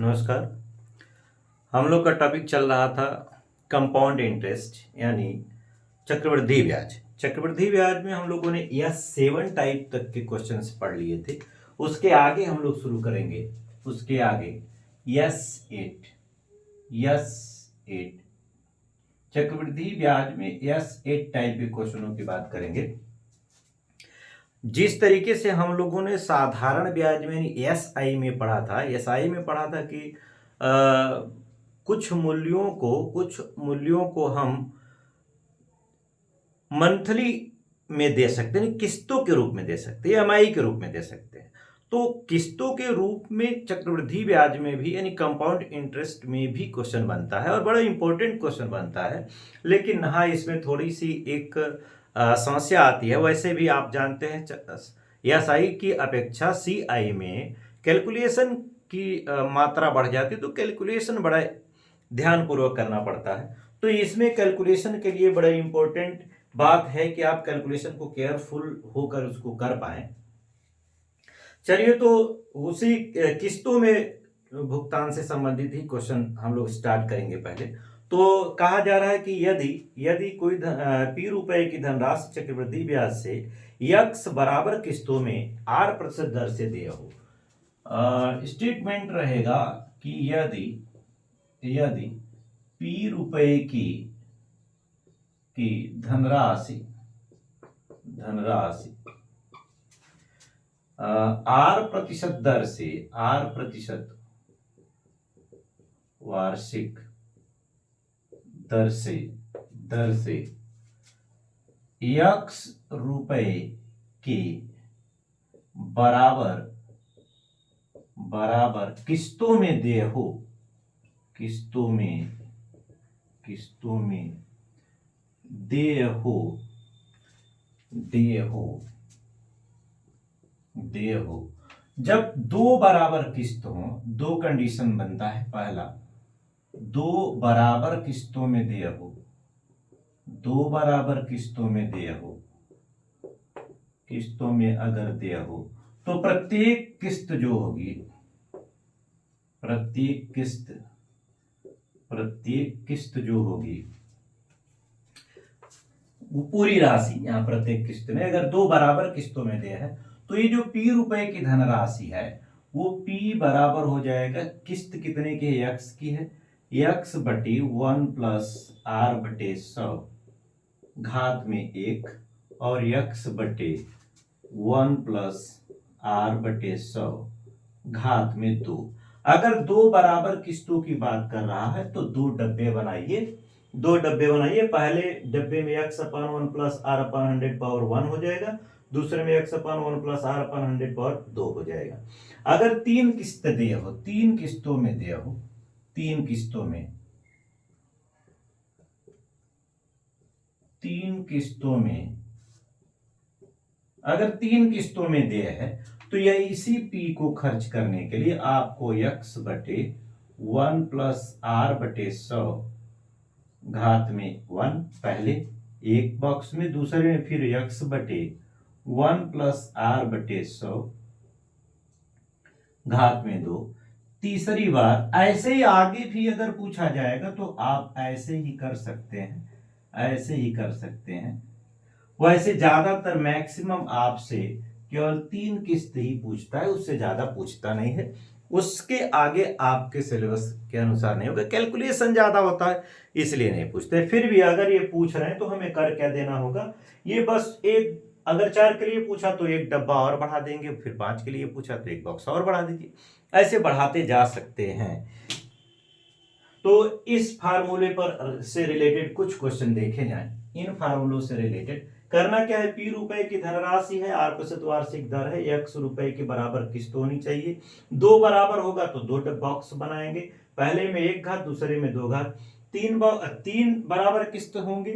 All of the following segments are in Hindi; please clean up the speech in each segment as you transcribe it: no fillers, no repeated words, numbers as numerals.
नमस्कार। हम लोग का टॉपिक चल रहा था कंपाउंड इंटरेस्ट यानी चक्रवृद्धि ब्याज। चक्रवृद्धि ब्याज में हम लोगों ने यस 7 टाइप तक के क्वेश्चंस पढ़ लिए थे। उसके आगे हम लोग शुरू करेंगे, उसके आगे यस 8 चक्रवृद्धि ब्याज में यस 8 टाइप के क्वेश्चनों की बात करेंगे। जिस तरीके से हम लोगों ने साधारण ब्याज में एसआई में पढ़ा था, एसआई में पढ़ा था कि कुछ मूल्यों को हम मंथली में दे सकते हैं, किस्तों के रूप में दे सकते हैं, ईएमआई के रूप में दे सकते हैं। तो किस्तों के रूप में चक्रवृद्धि ब्याज में भी यानी कंपाउंड इंटरेस्ट में भी क्वेश्चन बनता है और बड़ा इंपॉर्टेंट क्वेश्चन बनता है। लेकिन हाँ, इसमें थोड़ी सी एक समस्या आती है। वैसे भी आप जानते हैं एसआई की अपेक्षा सीआई में कैलकुलेशन की मात्रा बढ़ जाती है, तो कैलकुलेशन बड़ा ध्यानपूर्वक करना पड़ता है। तो इसमें कैलकुलेशन के लिए बड़ा इंपॉर्टेंट बात है कि आप कैलकुलेशन को केयरफुल होकर उसको कर पाए। चलिए, तो उसी किस्तों में भुगतान से संबंधित ही क्वेश्चन हम लोग स्टार्ट करेंगे। पहले तो कहा जा रहा है कि यदि कोई पी रुपए की धनराशि चक्रवृद्धि ब्याज से यक्स बराबर किस्तों में 8% दर से दिया हो। स्टेटमेंट रहेगा कि यदि पी रुपए की धनराशि 8% दर से 8% वार्षिक दर से यक्स रुपए के बराबर किस्तों में देय हो, किस्तों में देय हो। जब दो बराबर किस्त हो, दो कंडीशन बनता है। पहला, दो बराबर किस्तों में देय हो, किस्तों में अगर देय हो तो प्रत्येक किस्त जो होगी, प्रत्येक किस्त जो होगी वो पूरी राशि, यहां प्रत्येक किस्त में अगर दो बराबर किस्तों में देय है तो ये जो पी रुपए की धनराशि है वो पी बराबर हो जाएगा, किस्त कितने की है, यक्स की है, यक्स बटे 1 प्लस आर बटे 100 घात में 1 और यक्स बटे 1 प्लस आर बटे 100 घात में 2। अगर दो बराबर किस्तों की बात कर रहा है तो दो डब्बे बनाइए। पहले डब्बे में x upon 1 plus r upon 100 power 1 हो जाएगा, दूसरे में x upon 1 plus r upon 100 power 2 हो जाएगा। अगर तीन किस्त दिए हो, तीन किस्तों में अगर तीन किस्तों में दिए है तो यह इसी p को खर्च करने के लिए आपको x बटे 1 प्लस आर बटे 100 घात में 1 पहले एक बॉक्स में, दूसरे में फिर x बटे 1 प्लस आर बटे 100 घात में 2। तीसरी बार ऐसे ही आगे भी अगर पूछा जाएगा तो आप ऐसे ही कर सकते हैं। वैसे ज्यादातर मैक्सिमम आपसे केवल तीन किस्त ही पूछता है, उससे ज्यादा पूछता नहीं है। उसके आगे आपके सिलेबस के अनुसार नहीं होगा, कैलकुलेशन ज्यादा होता है इसलिए नहीं पूछते। फिर भी अगर ये पूछ रहे हैं तो हमें कर क्या देना होगा, ये बस एक, अगर 4 के लिए पूछा तो एक डब्बा और बढ़ा देंगे, फिर 5 के लिए पूछा तो एक बॉक्स और बढ़ा दीजिए, ऐसे बढ़ाते जा सकते हैं। तो इस फार्मूले पर से रिलेटेड कुछ क्वेश्चन देखे जाएं। इन फार्मूलों से रिलेटेड करना क्या है, पी रुपए की धनराशि है, 8% वार्षिक दर है, x रुपए के बराबर किस्त होनी चाहिए। दो बराबर होगा तो दो बॉक्स बनाएंगे, पहले में एक घात, दूसरे में दो घात। तीन बराबर किस्त होंगे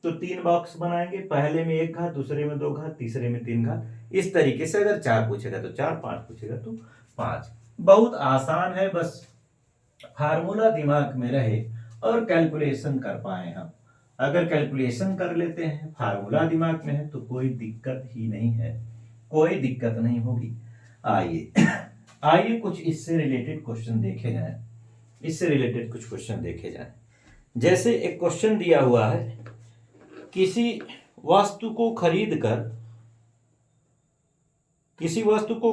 तो तीन बॉक्स बनाएंगे, पहले में एक घात, दूसरे में दो घात, तीसरे में तीन घात। इस तरीके से अगर 4 पूछेगा तो 4, 5 पूछेगा तो 5। बहुत आसान है, बस फार्मूला दिमाग में रहे और कैलकुलेशन कर पाए हम। अगर कैलकुलेशन कर लेते हैं, फार्मूला दिमाग में है तो कोई दिक्कत ही नहीं है, कोई दिक्कत नहीं होगी। आइए आइए कुछ इससे रिलेटेड क्वेश्चन देखे जाएं। इससे रिलेटेड कुछ क्वेश्चन देखे जाएं। जैसे एक क्वेश्चन दिया हुआ है, किसी वस्तु को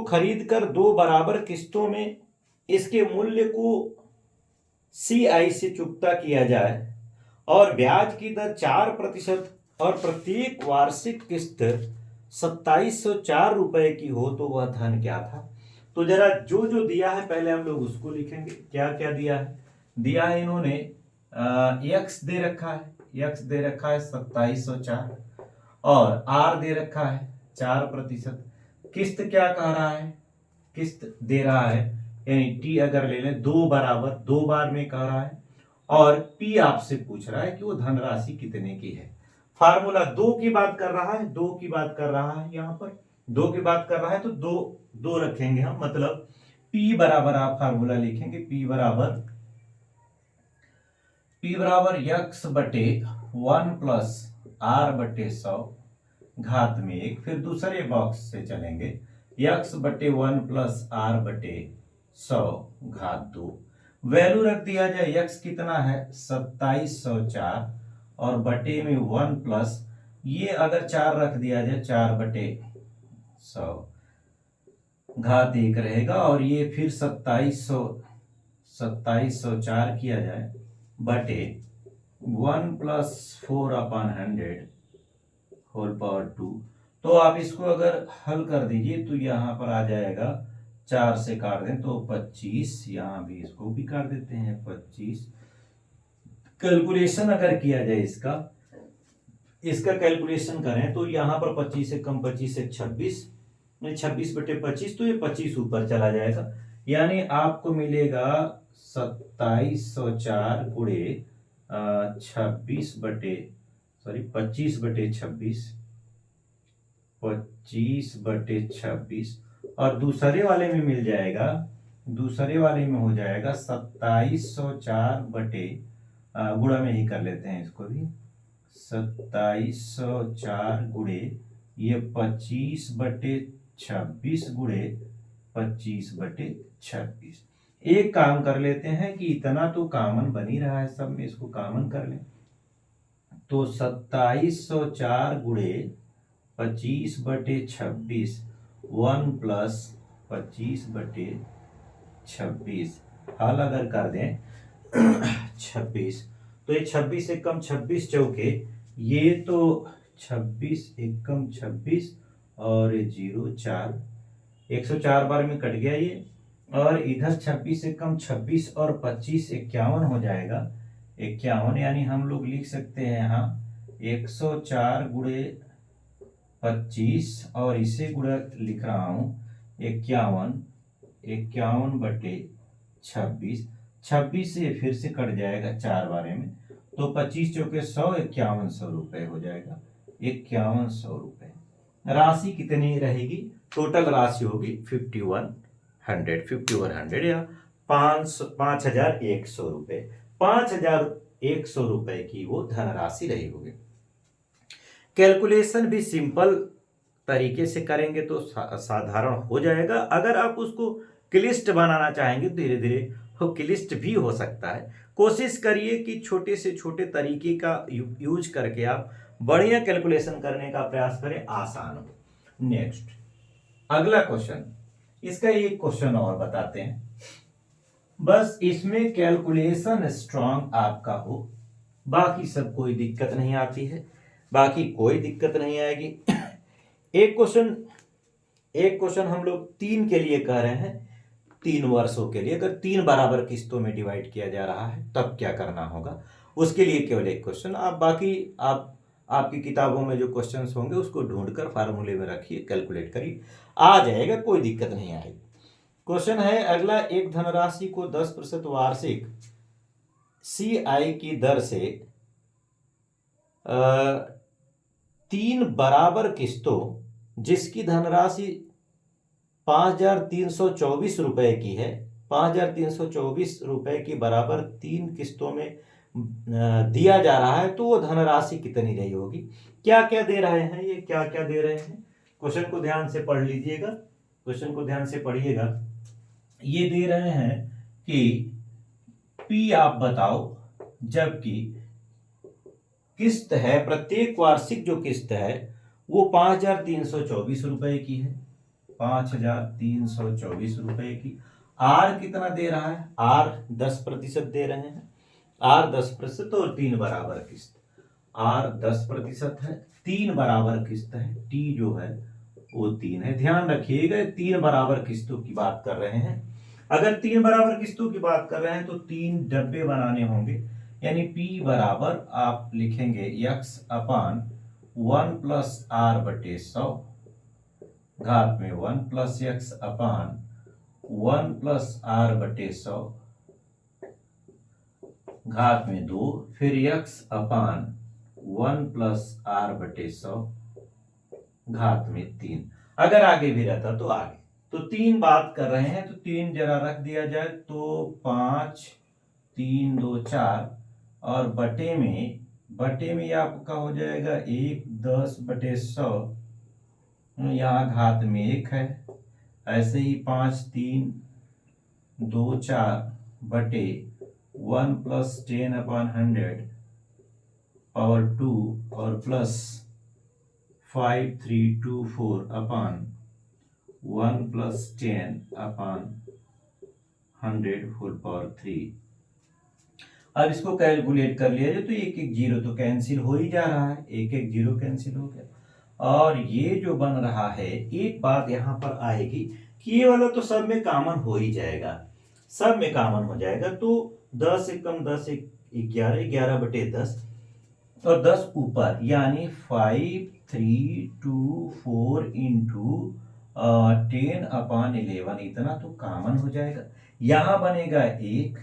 खरीद कर 2 बराबर किस्तों में इसके मूल्य को CI से चुकता किया जाए और ब्याज की दर 4% और प्रत्येक वार्षिक किस्त 2704 रुपए की हो तो वह धन क्या था। तो जरा जो जो दिया है पहले हम लोग उसको लिखेंगे। क्या क्या दिया है? दिया है इन्होंने x दे रखा है, 2704 और r दे रखा है 4%। किस्त क्या कह रहा है? किस्त दे रहा है यानी t अगर ले लें 2 बराबर 2 बार में कह रहा है और p आपसे पूछ रहा है कि वो धनराशि कितने की है। फार्मूला 2 की बात कर रहा है, 2 की बात कर रहा है, यहां पर 2 की बात कर रहा है तो 2 रखेंगे हम। मतलब p बराबर आप फार्मूला लिखेंगे, p बराबर x बटे 1 प्लस r बटे 100 घात में 1। फिर दूसरे बॉक्स से चलेंगे, x बटे 1 प्लस r बटे 100 घात 2। वैल्यू रख दिया जाए, x कितना है 2704 और बटे में 1 प्लस ये अगर 4 रख दिया जाए 4 बटे 100 घात 1 रहेगा और ये फिर 2704 किया जाए बटे 1 प्लस 4/100 होल पावर 2। तो आप इसको अगर हल कर दीजिए तो यहां पर आ जाएगा 4 से काट दें तो 25, यहां भी इसको भी काट देते हैं 25। कैलकुलेशन अगर किया जाए इसका कैलकुलेशन करें तो यहां पर 25 से कम 25 से 26, 26 बटे 25 तो ये 25 ऊपर चला जाएगा। यानी आपको मिलेगा 2704 गुणे 25 बटे 26 और दूसरे वाले में मिल जाएगा, दूसरे वाले में हो जाएगा 2704 बटे गुणा में ही कर लेते हैं इसको भी, 2704 गुणे ये 25 बटे 26 गुणे 25 बटे 26। एक काम कर लेते हैं कि इतना तो कॉमन बन ही रहा है सब में, इसको कॉमन कर लें तो 2704 गुणे 25 बटे 26 1 प्लस 25 बटे 26। हल अगर कर दें 26 तो ये 26 से कम 26 चौके, ये तो 26 एकम 26 और 0 4, 104 बार में कट गया ये। और इधर 26 से कम 26 और 25 51 हो जाएगा, 51। यानी हम लोग लिख सकते हैं यहाँ 104 गुणे 25 और इसे गुणा लिख रहा हूं 51 बटे 26। 26 से फिर से कट जाएगा 4 बारे में तो 25 चौके 100, 5100 रुपए हो जाएगा, 5100 रुपए। राशि कितनी रहेगी? टोटल राशि होगी 5100 या 5100 रुपए, 5100 रुपए की वो धनराशि रही होगी। कैलकुलेशन भी सिंपल तरीके से करेंगे तो साधारण हो जाएगा। अगर आप उसको क्लिष्ट बनाना चाहेंगे धीरे धीरे वो क्लिष्ट भी हो सकता है। कोशिश करिए कि छोटे से छोटे तरीके का यूज करके आप बढ़िया कैलकुलेशन करने का प्रयास करें, आसान हो। नेक्स्ट अगला क्वेश्चन, इसका एक क्वेश्चन और बताते हैं। बस इसमें कैलकुलेशन स्ट्रांग आपका हो, बाकी सब कोई दिक्कत नहीं आती है, बाकी कोई दिक्कत नहीं आएगी। एक क्वेश्चन हम लोग 3 के लिए कह रहे हैं, 3 वर्षों के लिए। अगर 3 बराबर किस्तों में डिवाइड किया जा रहा है तब क्या करना होगा, उसके लिए केवल एक क्वेश्चन। आप बाकी आपकी किताबों में जो क्वेश्चंस होंगे उसको ढूंढकर फार्मूले में रखिए, कैलकुलेट करिए, आ जाएगा, कोई दिक्कत नहीं आएगी। क्वेश्चन है अगला, एक धनराशि को 10% वार्षिक CI की दर से 3 बराबर किस्तों जिसकी धनराशि 5324 रुपए की है, 5324 रुपए की बराबर 3 किस्तों में दिया जा रहा है तो वो धनराशि कितनी रही होगी। क्या क्या दे रहे हैं ये, क्या क्या दे रहे हैं, क्वेश्चन को ध्यान से पढ़ लीजिएगा, क्वेश्चन को ध्यान से पढ़िएगा। ये दे रहे हैं कि पी आप बताओ, जबकि किस्त है, प्रत्येक वार्षिक जो किस्त है वो 5,324 रुपए की है, 5,324 रुपए की। आर कितना दे रहा है, आर 10% दे रहे हैं, आर 10% और 3 बराबर किस्त, आर 10% है, 3 बराबर किस्त है, टी जो है वो 3 है। ध्यान रखिएगा 3 बराबर किस्तों की बात कर रहे हैं। अगर 3 बराबर किस्तों की बात कर रहे हैं तो 3 डब्बे बनाने होंगे, यानी P बराबर आप लिखेंगे x अपान 1+r/100 घात में 1+x अपान 1+r/100 घात में 2, फिर x अपान 1+r/100 घात में 3। अगर आगे भी रहता तो आगे, तो 3 बात कर रहे हैं तो 3 जरा रख दिया जाए तो 5, 3, 2, 4 और बटे में आपका हो जाएगा 1/10/100, यहाँ घात में 1 है। ऐसे ही 5, 3, 2, 4 बटे 1+10/100 पावर 2 और प्लस 5,324 अपान 1+10/100 होल पावर 3। अब इसको कैलकुलेट कर लिया जाए तो एक एक जीरो तो कैंसिल हो ही जा रहा है, एक एक जीरो कैंसिल हो गया। और ये जो बन रहा है, एक बात यहां पर आएगी कि ये वाला तो सब में कॉमन हो ही जाएगा, सब में कॉमन हो जाएगा। तो 10 एकम 10 एक 11, 11/10 और 10 ऊपर, यानी 5,324 इंटू 10/11 इतना तो कॉमन हो जाएगा। यहां बनेगा 1,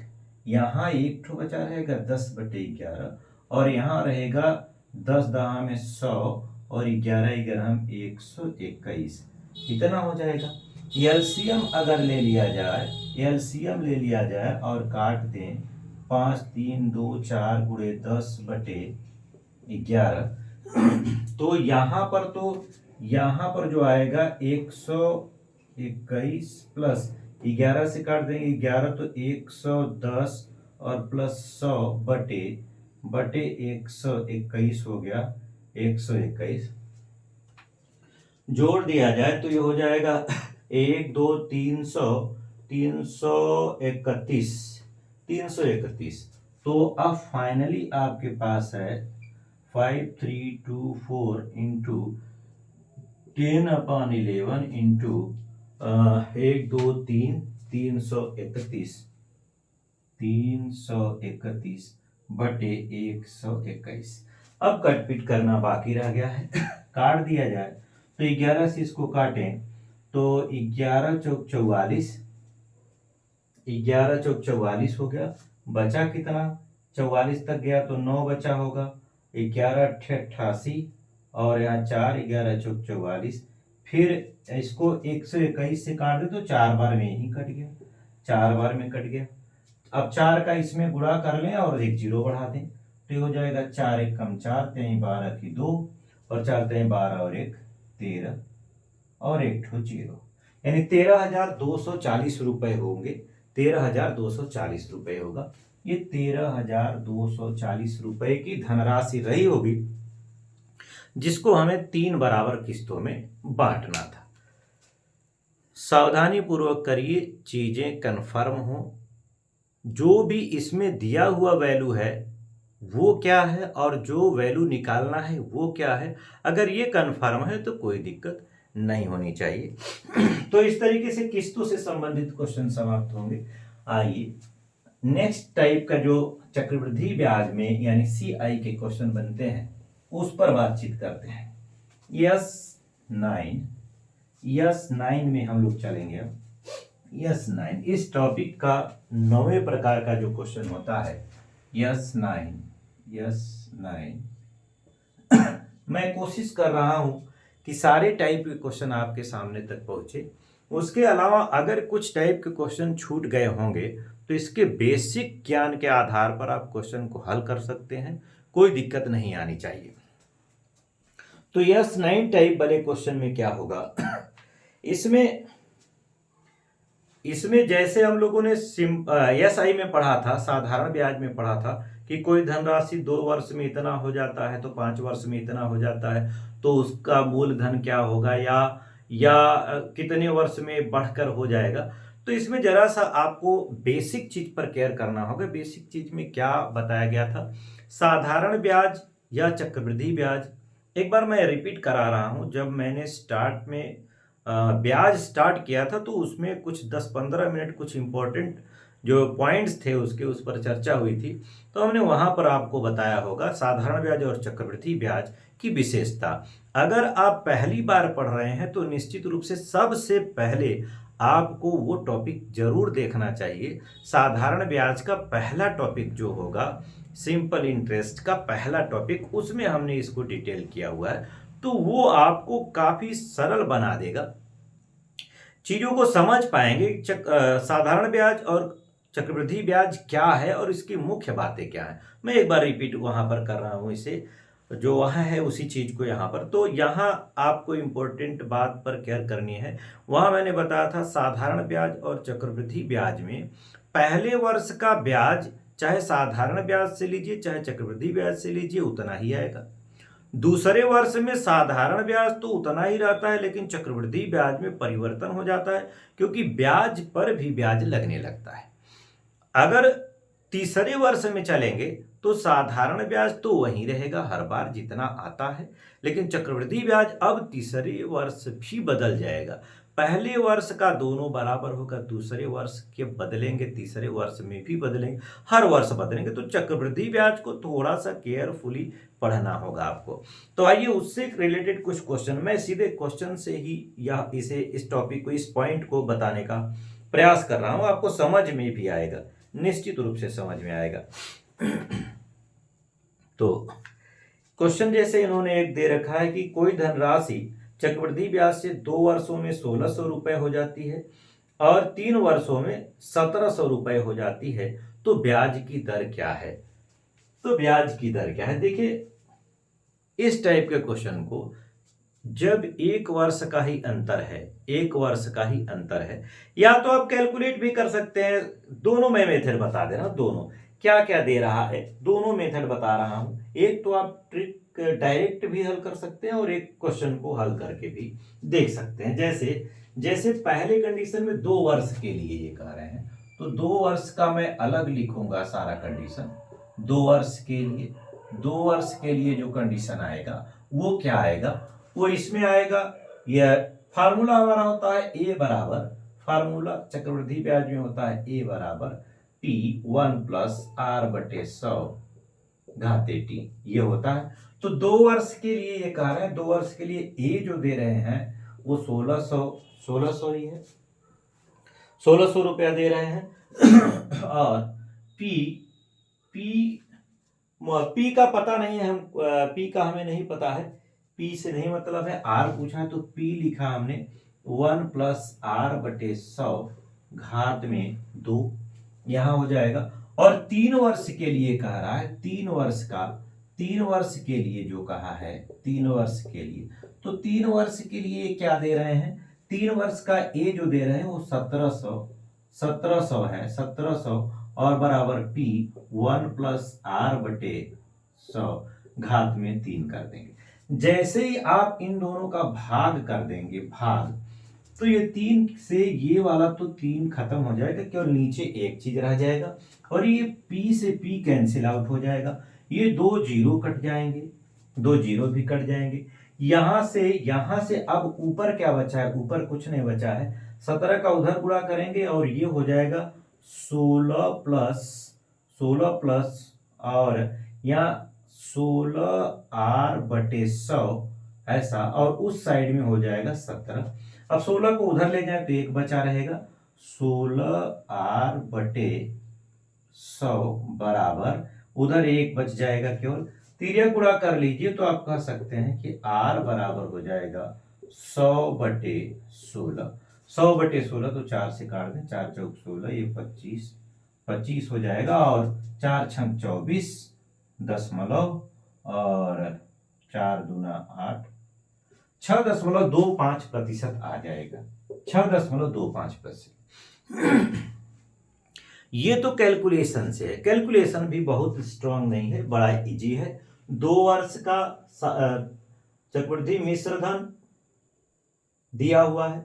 यहाँ 1 ठो बचा रहेगा 10/11 और यहाँ रहेगा 10 दहा में 100 और 11 11 121, इतना हो जाएगा। एलसीएम अगर ले लिया जाए, एलसीएम ले लिया जाए और काट दें 5, 3, 2, 4 गुणे 10/11 तो यहाँ पर जो आएगा 121 प्लस 11 से काट देंगे 11 तो 110 और प्लस 100 बटे 121 हो गया 121। जोड़ दिया जाए तो ये हो जाएगा 1, 2, 300, 331। तो अब फाइनली आपके पास है 5,324 इंटू 10/11 इंटू 1, 2, 3, 331 बटे 121। अब कटपीट करना बाकी रह गया है। काट दिया जाए तो 11 से इसको काटें तो 11 चौक 44, 11 चौक 44 हो गया। बचा कितना, 44 तक गया तो 9 बचा होगा, 11 88 और यहाँ 4, 11 चौक 44। फिर इसको 121 से काट दे तो 4 बार में ही कट गया, 4 बार में कट गया। अब 4 का इसमें गुणा कर लें और एक जीरो बढ़ा दें तो ये हो जाएगा 4 एक कम 4, 3 12 की 2 और 4 3 12 और 1 13 और 1 ठो जीरो, यानी 13,240 रुपए होंगे, 13,240 रुपए होगा। ये 13,240 रुपए की धनराशि रही होगी जिसको हमें 3 बराबर किस्तों में बांटना था। सावधानी पूर्वक करिए, चीजें कन्फर्म हो, जो भी इसमें दिया हुआ वैल्यू है वो क्या है और जो वैल्यू निकालना है वो क्या है, अगर ये कन्फर्म है तो कोई दिक्कत नहीं होनी चाहिए। तो इस तरीके से किस्तों से संबंधित क्वेश्चन समाप्त होंगे। आइए नेक्स्ट टाइप का जो चक्रवृद्धि ब्याज में यानी सीआई के क्वेश्चन बनते हैं उस पर बातचीत करते हैं। यस 9 में हम लोग चलेंगे। अब यस 9 इस टॉपिक का 9वें प्रकार का जो क्वेश्चन होता है यस 9 मैं कोशिश कर रहा हूं कि सारे टाइप के क्वेश्चन आपके सामने तक पहुंचे। उसके अलावा अगर कुछ टाइप के क्वेश्चन छूट गए होंगे तो इसके बेसिक ज्ञान के आधार पर आप क्वेश्चन को हल कर सकते हैं, कोई दिक्कत नहीं आनी चाहिए। तो यस 9 टाइप वाले क्वेश्चन में क्या होगा, इसमें इसमें जैसे हम लोगों ने SI में पढ़ा था, साधारण ब्याज में पढ़ा था कि कोई धनराशि 2 वर्ष में इतना हो जाता है तो 5 वर्ष में इतना हो जाता है, तो उसका मूलधन क्या होगा, या कितने वर्ष में बढ़कर हो जाएगा। तो इसमें जरा सा आपको बेसिक चीज पर केयर करना होगा। बेसिक चीज में क्या बताया गया था, साधारण ब्याज या चक्रवृद्धि ब्याज। एक बार मैं रिपीट करा रहा हूं, जब मैंने स्टार्ट में ब्याज स्टार्ट किया था तो उसमें कुछ 10-15 मिनट कुछ इंपॉर्टेंट जो पॉइंट्स थे उसके उस पर चर्चा हुई थी। तो हमने वहां पर आपको बताया होगा साधारण ब्याज और चक्रवृद्धि ब्याज की विशेषता। अगर आप पहली बार पढ़ रहे हैं तो निश्चित रूप से सबसे पहले आपको वो टॉपिक जरूर देखना चाहिए। साधारण ब्याज का पहला टॉपिक जो होगा, सिंपल इंटरेस्ट का पहला टॉपिक, उसमें हमने इसको डिटेल किया हुआ है, तो वो आपको काफी सरल बना देगा, चीजों को समझ पाएंगे। साधारण ब्याज और चक्रवृद्धि ब्याज क्या है और इसकी मुख्य बातें क्या है। मैं एक बार रिपीट वहां पर कर रहा हूं इसे, जो वहां है उसी चीज को यहां पर। तो यहां आपको इंपॉर्टेंट बात पर केयर करनी है। वहां मैंने बताया था साधारण ब्याज और चक्रवृद्धि ब्याज में पहले वर्ष का ब्याज चाहे साधारण ब्याज से लीजिए चाहे चक्रवृद्धि ब्याज से लीजिए उतना ही आएगा। दूसरे वर्ष में साधारण ब्याज तो उतना ही रहता है, लेकिन चक्रवृद्धि ब्याज में परिवर्तन हो जाता है क्योंकि ब्याज पर भी ब्याज लगने लगता है। अगर तीसरे वर्ष में चलेंगे तो साधारण ब्याज तो वही रहेगा हर बार जितना आता है, लेकिन चक्रवृद्धि ब्याज अब तीसरे वर्ष भी बदल जाएगा। पहले वर्ष का दोनों बराबर होगा, दूसरे वर्ष के बदलेंगे, तीसरे वर्ष में भी बदलेंगे, हर वर्ष बदलेंगे। तो चक्रवृद्धि ब्याज को थोड़ा सा केयरफुली पढ़ना होगा आपको। तो आइए उससे रिलेटेड कुछ क्वेश्चन, मैं सीधे क्वेश्चन से ही या इस टॉपिक को, इस पॉइंट को बताने का प्रयास कर रहा हूं, आपको समझ में भी आएगा, निश्चित रूप से समझ में आएगा। तो क्वेश्चन जैसे इन्होंने एक दे रखा है कि कोई धनराशि चक्रवृद्धि ब्याज से 2 वर्षों में 1600 रुपए हो जाती है और 3 वर्षों में 1700 रुपए हो जाती है, तो ब्याज की दर क्या है। तो ब्याज की दर क्या है, देखिए इस टाइप के क्वेश्चन को जब 1 वर्ष का ही अंतर है, 1 वर्ष का ही अंतर है, या तो आप कैलकुलेट भी कर सकते हैं। दोनों मैं मेथड बता दे रहा हूं, दोनों क्या क्या दे रहा है, दोनों मेथड बता रहा हूं। एक तो आप ट्रिक डायरेक्ट भी हल कर सकते हैं और एक क्वेश्चन को हल करके भी देख सकते हैं। जैसे जैसे पहले कंडीशन में 2 वर्ष के लिए ये कह रहे हैं, तो 2 वर्ष का मैं अलग लिखूंगा सारा कंडीशन। 2 वर्ष के लिए, 2 वर्ष के लिए जो कंडीशन आएगा वो क्या आएगा, वो इसमें आएगा। यह फार्मूला हमारा होता है ए बराबर, फार्मूला चक्रवृद्धि ब्याज में होता है ए बराबर P1+R/100 घाते टी, ये होता है। तो 2 वर्ष के लिए ये कह रहे हैं, 2 वर्ष के लिए ए जो दे रहे हैं वो 1600 ही है, 1600 रुपया दे रहे हैं। और पी पी पी का पता नहीं है, हम पी का हमें नहीं पता है, पी से नहीं मतलब है, आर पूछा है तो पी लिखा हमने 1+R/100 घात में 2, यहां हो जाएगा। और 3 वर्ष के लिए कह रहा है, 3 वर्ष के लिए जो कहा है, 3 वर्ष के लिए, तो 3 वर्ष के लिए क्या दे रहे हैं, 3 वर्ष का ए जो दे रहे हैं वो 1700 है, 1700 और बराबर P 1+R/100 घात में 3 कर देंगे। जैसे ही आप इन दोनों का भाग कर देंगे, भाग, तो ये 3 से ये वाला तो 3 खत्म हो जाएगा, केवल नीचे एक चीज रह जाएगा और ये P से P कैंसिल आउट हो जाएगा। ये 2 जीरो कट जाएंगे, 2 जीरो भी कट जाएंगे। यहां से अब ऊपर क्या बचा है, ऊपर कुछ नहीं बचा है। 17 का उधर गुणा करेंगे और ये हो जाएगा 16 प्लस और यहाँ 16R/100 ऐसा, और उस साइड में हो जाएगा 17। अब 16 को उधर ले जाए तो एक बचा रहेगा, 16R/100 बराबर, उधर एक बच जाएगा केवल, तिर्यक गुणा कर लीजिए तो आप कह सकते हैं कि R बराबर हो जाएगा 100/16। 100/16 तो 4 से काट दें, 4 चौक 16, ये 25 हो जाएगा और 4 छंक 24 दशमलव और 4 दूना 8, 6.25% आ जाएगा, 6.25%। ये तो कैलकुलेशन से है, कैलकुलेशन भी बहुत स्ट्रांग नहीं है, बड़ा इजी है। 2 वर्ष का चक्रवृद्धि मिश्र धन दिया हुआ है,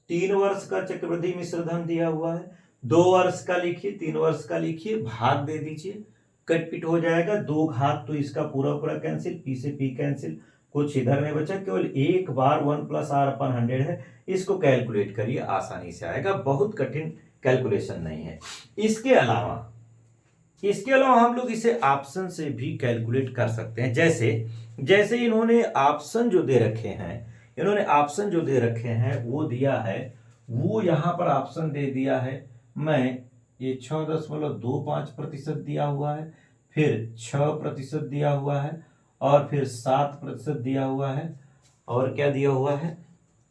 3 वर्ष का चक्रवृद्धि मिश्र धन दिया हुआ है। 2 वर्ष का लिखिए, 3 वर्ष का लिखिए, भाग दे दीजिए, कट पिट हो जाएगा। 2 घात तो इसका पूरा पूरा कैंसिल, पी से पी कैंसिल, कुछ इधर में बचा, केवल एक बार 1+r/100 है। इसको कैलकुलेट करिए, आसानी से आएगा, बहुत कठिन कैलकुलेशन नहीं है। इसके अलावा हम लोग इसे ऑप्शन से भी कैलकुलेट कर सकते हैं। जैसे इन्होंने ऑप्शन जो दे रखे हैं वो दिया है, वो यहां पर ऑप्शन दे दिया है, मैं ये 6.25% दिया हुआ है, फिर 6% दिया हुआ है, और फिर 7% दिया हुआ है, और क्या दिया हुआ है,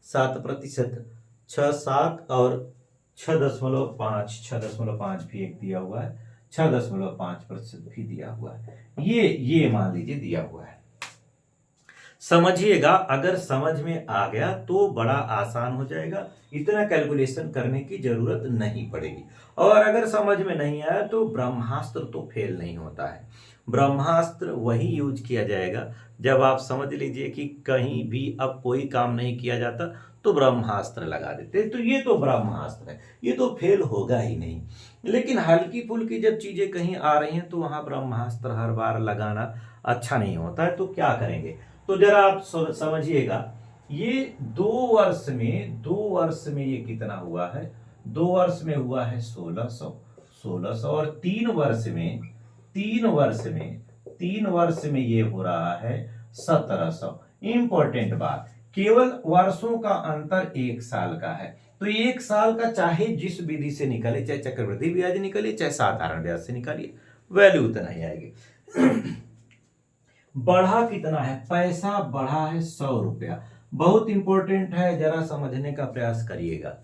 7%, 6, 7 और 6.5 भी एक दिया हुआ है, 6.5% भी दिया हुआ है। ये मान लीजिए दिया हुआ है। समझिएगा, अगर समझ में आ गया तो बड़ा आसान हो जाएगा, इतना कैलकुलेशन करने की जरूरत नहीं पड़ेगी। और अगर समझ में नहीं आया तो ब्रह्मास्त्र तो फेल नहीं होता है। ब्रह्मास्त्र वही यूज किया जाएगा जब आप समझ लीजिए कि कहीं भी अब कोई काम नहीं किया जाता तो ब्रह्मास्त्र लगा देते। तो ये तो ब्रह्मास्त्र है, ये तो फेल होगा ही नहीं। लेकिन हल्की फुल्की जब चीजें कहीं आ रही हैं तो वहां ब्रह्मास्त्र हर बार लगाना अच्छा नहीं होता है। तो क्या करेंगे, तो जरा आप समझिएगा, ये 2 वर्ष में ये कितना हुआ है, 2 वर्ष में हुआ है 1600, और 3 वर्ष में ये हो रहा है 1700। इंपॉर्टेंट बात, केवल वर्षों का अंतर 1 साल का है। तो 1 साल का चाहे जिस विधि से निकले, चाहे चक्रवृद्धि ब्याज निकले चाहे साधारण ब्याज से निकालिए, वैल्यू उतना ही आएगी। बढ़ा कितना है, पैसा बढ़ा है 100 रुपया। बहुत इंपॉर्टेंट है, जरा समझने का प्रयास करिएगा।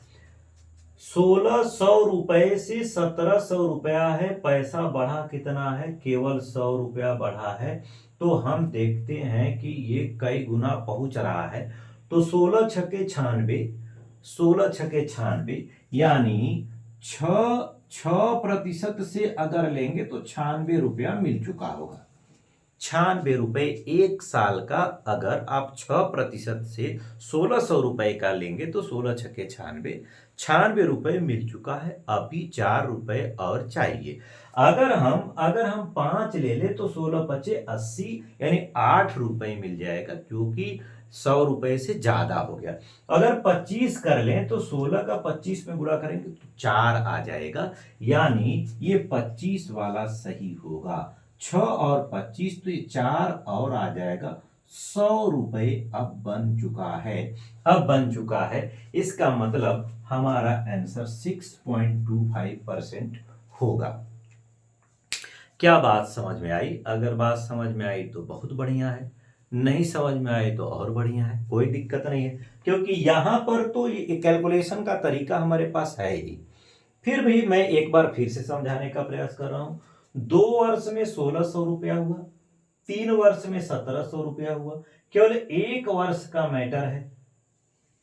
1600 रुपए से 1700 रुपया है, पैसा बढ़ा कितना है, केवल 100 रुपया बढ़ा है। तो हम देखते हैं कि ये कई गुना पहुंच रहा है। तो 16 छके 96, यानी 6% से अगर लेंगे तो 96 रुपया मिल चुका होगा। 96 रुपए 1 साल का, अगर आप 6% से 1600 रुपए का लेंगे तो 16 छके 96 रुपए मिल चुका है। अभी 4 रुपए और चाहिए। अगर हम 5 ले ले तो 16 पचे 80, यानी 8 रुपए मिल जाएगा, क्योंकि 100 रुपए से ज्यादा हो गया। अगर 25 कर लें तो 16 का 25 में गुणा करेंगे तो 4 आ जाएगा, यानी ये 25 वाला सही होगा। 6 और 25 तो ये 4 और आ जाएगा। 100 रुपए अब बन चुका है। इसका मतलब हमारा आंसर 6.25% होगा। क्या बात समझ में आई? अगर बात समझ में आई तो बहुत बढ़िया है, नहीं समझ में आई तो और बढ़िया है, कोई दिक्कत नहीं है, क्योंकि यहां पर तो ये कैलकुलेशन का तरीका हमारे पास है ही। फिर भी मैं एक बार फिर से समझाने का प्रयास कर रहा हूं। 2 वर्ष में 1600 रुपया हुआ, 3 वर्ष में 1700 रुपया हुआ, केवल 1 वर्ष का मैटर है।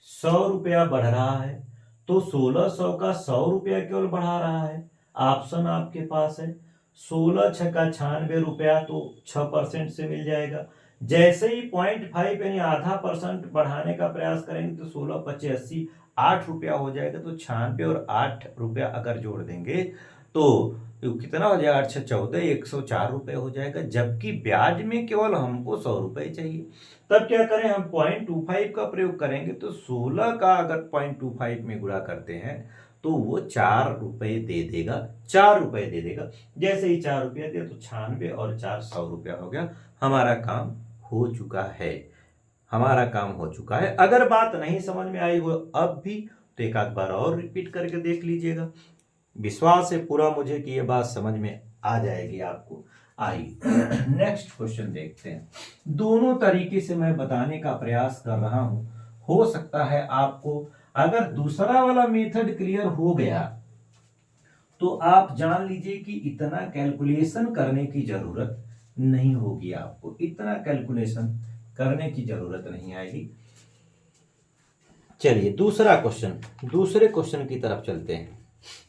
100 रुपया बढ़ रहा है तो 1600 का 100 रुपया केवल बढ़ा रहा है। ऑप्शन आपके पास है, 16 छक्का 96 रुपया तो 6% से मिल जाएगा। जैसे ही 0.5 यानी आधा % बढ़ाने का प्रयास करेंगे तो 16 पचे 80, 8 रुपया हो जाएगा। तो 96 और 8 रुपया अगर जोड़ देंगे तो कितना हो जाएगा, 8 14, 104 रुपये हो जाएगा। जबकि ब्याज में केवल हमको 100 रुपये चाहिए। तब क्या करें, हम 0.25 का प्रयोग करेंगे तो 16 का अगर 0.25 में गुणा करते हैं तो वो 4 रुपये दे देगा। जैसे ही 4 रुपया दिया तो 96 और 4 100 रुपया हो गया। हमारा काम हो चुका है। अगर बात नहीं समझ में आई हो अब भी तो एक आध बार और रिपीट करके देख लीजिएगा। विश्वास है पूरा मुझे कि ये बात समझ में आ जाएगी आपको। आइए नेक्स्ट क्वेश्चन देखते हैं। दोनों तरीके से मैं बताने का प्रयास कर रहा हूं, हो सकता है आपको अगर दूसरा वाला मेथड क्लियर हो गया तो आप जान लीजिए कि इतना कैलकुलेशन करने की जरूरत नहीं होगी, आपको इतना कैलकुलेशन करने की जरूरत नहीं आएगी। चलिए दूसरे क्वेश्चन की तरफ चलते हैं।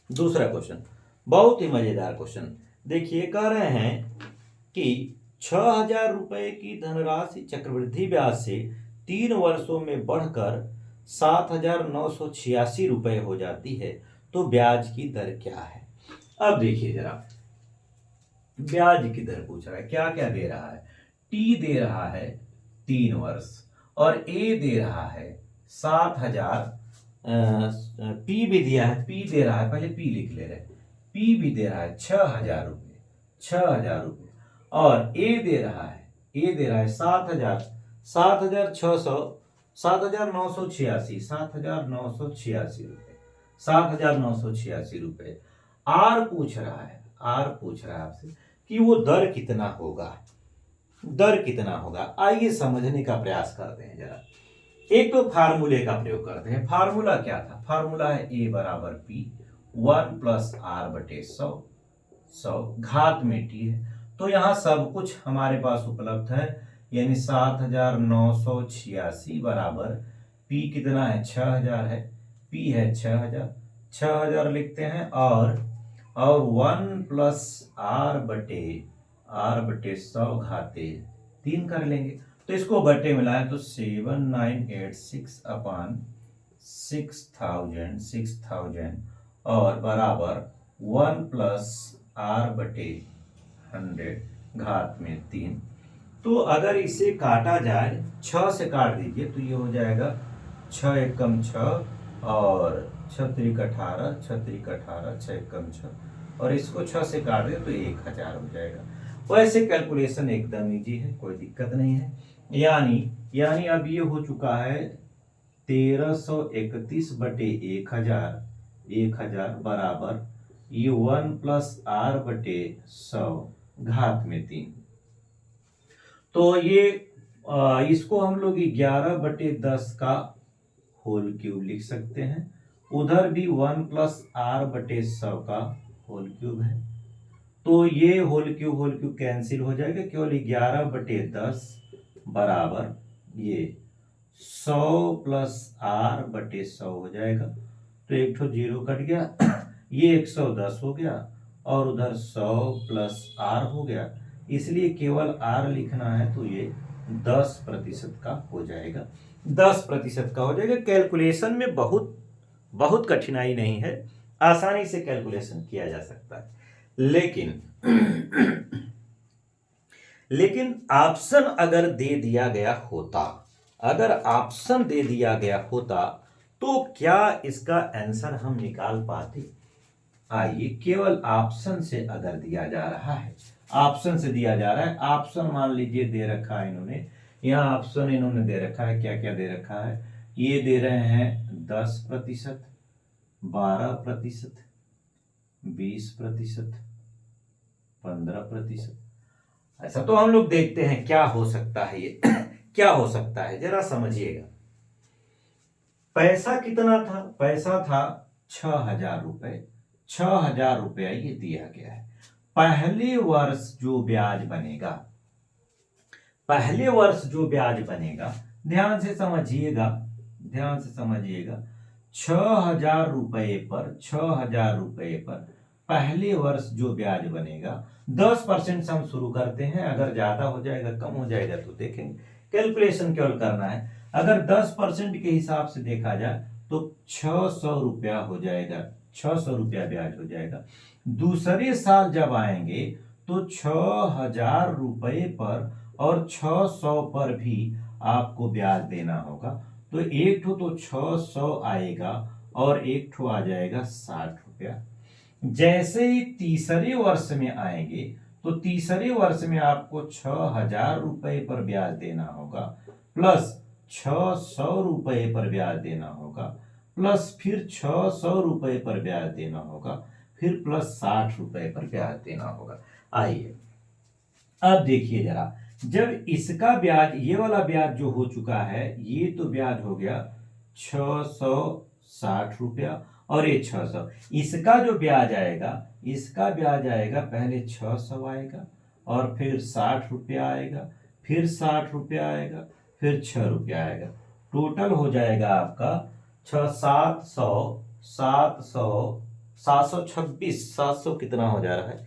दूसरा क्वेश्चन बहुत ही मजेदार क्वेश्चन। देखिए कह रहे हैं कि 6,000 रुपए की धनराशि चक्रवृद्धि ब्याज से 3 वर्षों में बढ़कर 7,986 रुपए हो जाती है, तो ब्याज की दर क्या है। अब देखिए जरा, ब्याज की दर पूछ रहा है, क्या क्या दे रहा है। टी दे रहा है 3 वर्ष, और ए दे रहा है 7,000, पी भी दिया है, पी दे रहा है, पहले पी लिख ले रहे, पी भी दे रहा है 6,000 रुपये, 6,000 रुपये, और ए दे रहा है 7,000, 7,600, 7,986, 7,986 रुपये, 7,986 रुपये। आर पूछ रहा है, आपसे कि वो दर कितना होगा, दर कितना होगा। आइए समझने का प्रयास करते हैं जरा। एक तो फार्मूले का प्रयोग करते हैं। फार्मूला क्या था, फार्मूला है ए बराबर पी 1+r/100, 100 घात में टी है, तो यहां सब कुछ हमारे पास उपलब्ध है, यानी 7,986 बराबर पी कितना है, 6,000 है, पी है 6,000, 6,000 लिखते हैं, और 1+r/100 घाते 3 कर लेंगे। तो इसको बटे मिलाएं तो 7,986 अपॉन 6,000 और बराबर 1+r/100 घात में 3। तो अगर इसे काटा जाए, 6 से काट दीजिए तो ये हो जाएगा 6 एकम 6, और 6 त्रिक 18, 6 त्रिक 18, 6 एकम 6, और इसको 6 से काट दे तो 1,000 हो जाएगा। वैसे कैलकुलेशन एकदम इजी है, कोई दिक्कत नहीं है। यानी अब ये हो चुका है 1,331/1000, 1,000 बराबर ये 1+r/100 घात में 3। तो ये इसको हम लोग 11/10 का होल क्यूब लिख सकते हैं। उधर भी 1+r/100 का होल क्यूब है, तो ये होल क्यूब कैंसिल हो जाएगा, केवल 11/10 बराबर ये 100+r/100 हो जाएगा। तो एक ठो जीरो कट गया, ये 110 हो गया, और उधर 100+r हो गया, इसलिए केवल r लिखना है, तो ये 10% का हो जाएगा, 10% का हो जाएगा। कैलकुलेशन में बहुत कठिनाई नहीं है, आसानी से कैलकुलेशन किया जा सकता है। लेकिन ऑप्शन अगर दे दिया गया होता, तो क्या इसका आंसर हम निकाल पाते। आइए, केवल ऑप्शन से अगर दिया जा रहा है, ऑप्शन मान लीजिए दे रखा है इन्होंने, यहाँ ऑप्शन इन्होंने दे रखा है, क्या क्या दे रखा है, ये दे रहे हैं 10%, 12%, 20%, 15%। ऐसा तो हम लोग देखते हैं क्या हो सकता है ये क्या हो सकता है, जरा समझिएगा। पैसा कितना था, पैसा था 6,000 रुपए, 6,000 रुपया ये दिया गया है। पहले वर्ष जो ब्याज बनेगा, ध्यान से समझिएगा, 6,000 रुपए पर पहले वर्ष जो ब्याज बनेगा 10% से हम शुरू करते हैं। अगर ज्यादा हो जाएगा, कम हो जाएगा तो देखेंगे, कैलकुलेशन केवल करना है। अगर 10% के हिसाब से देखा जाए तो 600 रुपया हो जाएगा, 600 रुपया ब्याज हो जाएगा। दूसरे साल जब आएंगे तो 6,000 रुपए पर और 600 पर भी आपको ब्याज देना होगा। तो एक ठो तो 600 आएगा और एक ठो आ जाएगा 60 रुपया। जैसे ही तीसरे वर्ष में आएंगे तो तीसरे वर्ष में आपको 6,000 रुपए पर ब्याज देना होगा, प्लस 600 रुपए पर ब्याज देना होगा, प्लस फिर 600 रुपए पर ब्याज देना होगा, फिर प्लस 60 रुपए पर ब्याज देना होगा। आइए अब देखिए जरा, जब इसका ब्याज, ये वाला ब्याज जो हो चुका है, ये तो ब्याज हो गया 660 रुपया, और ये 600, इसका जो ब्याज आएगा, पहले 600 आएगा, और फिर 60 रुपया आएगा, फिर 60 रुपया आएगा, फिर 6 रुपया आएगा। टोटल हो जाएगा आपका 700 726, 700 कितना हो जा रहा है